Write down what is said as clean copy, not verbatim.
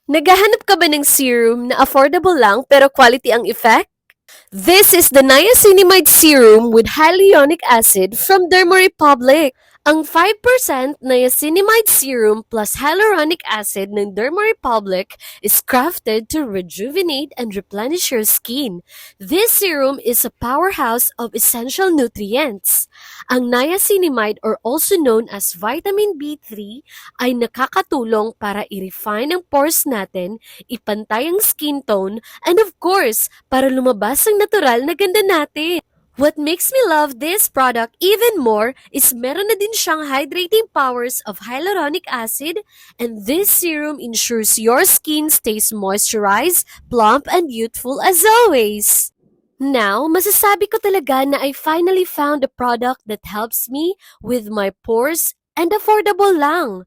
Naghahanap ka ba ng serum na affordable lang pero quality ang effect? This is the niacinamide serum with hyaluronic acid from Dermarepublic. Ang 5% niacinamide serum plus hyaluronic acid ng Dermarepublic is crafted to rejuvenate and replenish your skin. This serum is a powerhouse of essential nutrients. Ang niacinamide, or also known as vitamin B3, ay nakakatulong para i-refine ang pores natin, ipantay ang skin tone, and of course, para lumabas ang natural na ganda natin. What makes me love this product even more is meron na din siyang hydrating powers of hyaluronic acid, and this serum ensures your skin stays moisturized, plump, and youthful as always. Now, masasabi ko talaga na I finally found a product that helps me with my pores and affordable lang.